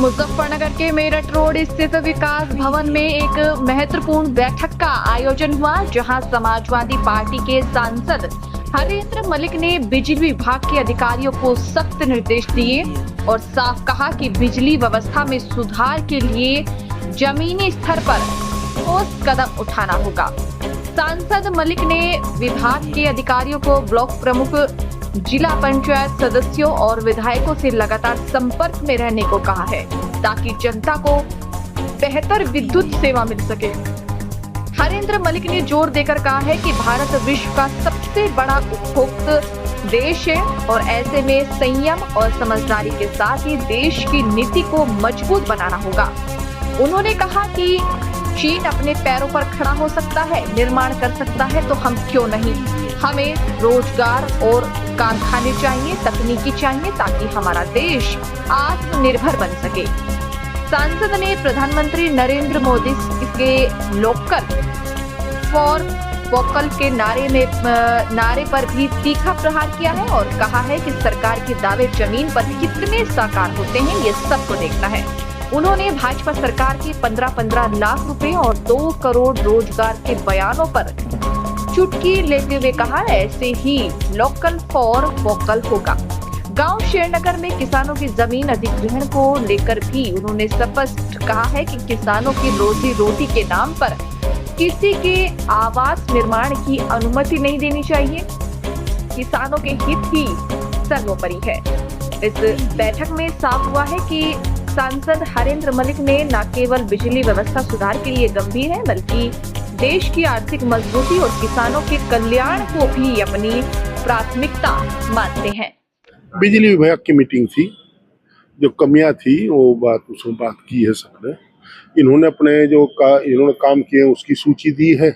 मुजफ्फरनगर के मेरठ रोड स्थित विकास भवन में एक महत्वपूर्ण बैठक का आयोजन हुआ, जहां समाजवादी पार्टी के सांसद हरेंद्र मलिक ने बिजली विभाग के अधिकारियों को सख्त निर्देश दिए और साफ कहा कि बिजली व्यवस्था में सुधार के लिए जमीनी स्तर पर ठोस कदम उठाना होगा। सांसद मलिक ने विभाग के अधिकारियों को ब्लॉक प्रमुख, जिला पंचायत सदस्यों और विधायकों से लगातार संपर्क में रहने को कहा है, ताकि जनता को बेहतर विद्युत सेवा मिल सके। हरेंद्र मलिक ने जोर देकर कहा है कि भारत विश्व का सबसे बड़ा उपभोक्ता देश है और ऐसे में संयम और समझदारी के साथ ही देश की नीति को मजबूत बनाना होगा। उन्होंने कहा कि चीन अपने पैरों पर खड़ा हो सकता है, निर्माण कर सकता है, तो हम क्यों नहीं। हमें रोजगार और कारखाने चाहिए, तकनीकी चाहिए, ताकि हमारा देश आत्मनिर्भर बन सके। सांसद ने प्रधानमंत्री नरेंद्र मोदी के लोकल फॉर वोकल के नारे पर भी तीखा प्रहार किया है और कहा है कि सरकार के दावे जमीन पर कितने साकार होते हैं, ये सबको देखना है। उन्होंने भाजपा सरकार के 15-15 लाख रुपए और 2 करोड़ रोजगार के बयानों पर चुटकी लेते हुए कहा, ऐसे ही लोकल फॉर वोकल होगा। गांव शेरनगर में किसानों की जमीन अधिग्रहण को लेकर भी उन्होंने स्पष्ट कहा है कि किसानों की रोजी रोटी के नाम पर किसी के आवास निर्माण की अनुमति नहीं देनी चाहिए। किसानों के हित ही सर्वोपरि है। इस बैठक में साफ हुआ है कि सांसद हरेंद्र मलिक ने न केवल बिजली व्यवस्था सुधार के लिए गंभीर है, बल्कि देश की आर्थिक मजबूती और किसानों के कल्याण को भी अपनी प्राथमिकता मानते हैं। बिजली विभाग की मीटिंग थी, जो कमियां थी वो बात की है सबने। इन्होंने अपने इन्होंने काम किए उसकी सूची दी है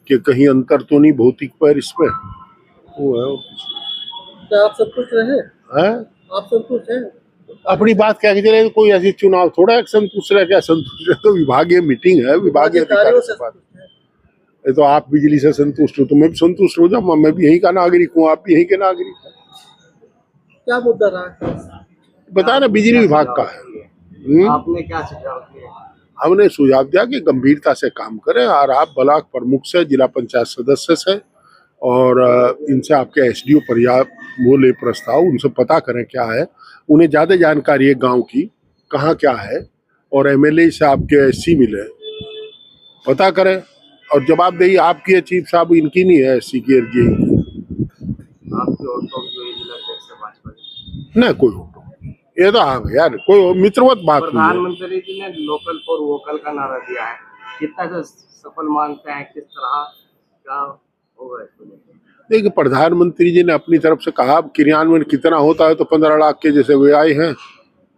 कि कहीं अंतर तो नहीं भौतिक पर इसमें वो है। क्या आप संतुष्ट रहे? आप संतुष्ट हैं? अपनी बात क्या चले, कोई ऐसी चुनाव थोड़ा है संतुष्ट रहे, क्या संतुष्ट रहे, तो विभागीय मीटिंग है, विभागीय अधिकारियों से बात है। तो आप बिजली से संतुष्ट हो तो मैं भी संतुष्ट हो जाऊँ, मैं भी यहीं का नागरिक हूँ, आप भी यहीं के नागरिक हैं। क्या मुद्दा रहा? बता ना, बिजली विभाग का है। आपने क्या सुझाव दिया? हमने सुझाव दिया कि गंभीरता से काम करें और आप ब्लॉक प्रमुख से, जिला पंचायत सदस्य से और इनसे आपके एसडीओ वो ले प्रस्ताव, उनसे पता करें क्या है, उन्हें ज्यादा जानकारी है गांव की, कहाँ क्या है, और एमएलए से आपके एससी मिले, पता करें और जवाबदेही आपकी है। चीफ साहब इनकी नहीं है, एससी की अर्जी नहीं कोई हो। ये तो हाँ यार, कोई मित्रवत बात नहीं है। प्रधानमंत्री जी ने लोकल फॉर वोकल का नारा दिया है, कितना सफल मानते हैं, किस तरह क्या होगा? देखिए, प्रधानमंत्री जी ने अपनी तरफ से कहा, क्रियान्वयन कितना होता है तो 15 लाख के जैसे वे आए हैं,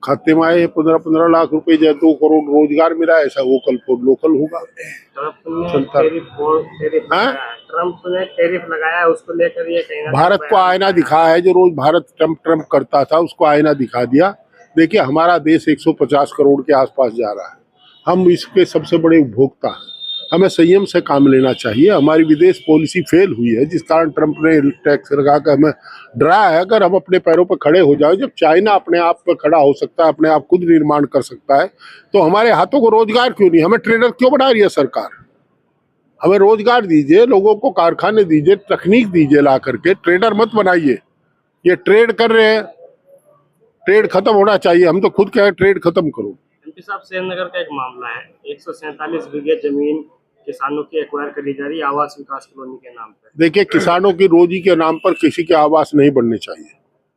खाते में आए हैं 15-15 लाख रुपए, जैसे 2 करोड़ रोजगार मिला, ऐसा वोकल फॉर लोकल होगा। ट्रम्प ने टैरिफ लगाया, उसको लेकर ये कहना, भारत को आईना दिखा है, जो रोज भारत ट्रम्प करता था उसको आईना दिखा दिया। देखिए, हमारा देश 150 करोड़ के आसपास जा रहा है, हम इसके सबसे बड़े उपभोक्ता हैं, हमें संयम से काम लेना चाहिए। हमारी विदेश पॉलिसी फेल हुई है, जिस कारण ट्रम्प ने टैक्स लगा कर हमें डराया है। अगर हम अपने पैरों पर खड़े हो जाए, जब चाइना अपने आप पर खड़ा हो सकता है, अपने आप खुद निर्माण कर सकता है, तो हमारे हाथों को रोजगार क्यों नहीं? हमें ट्रेडर क्यों बना रही है सरकार? हमें रोजगार दीजिए, लोगों को कारखाने दीजिए, तकनीक दीजिए ला करके, ट्रेडर मत बनाइए। ये ट्रेड कर रहे हैं, ट्रेड खत्म होना चाहिए। हम तो खुद कह ट्रेड खत्म करो। एमपी साहब, शेरनगर का एक मामला है, 147 बीघे जमीन किसानों की एक्वायर करी जा रही है आवास विकास कॉलोनी के नाम पर। देखिए, किसानों की रोजी के नाम पर किसी के आवास नहीं बनने चाहिए।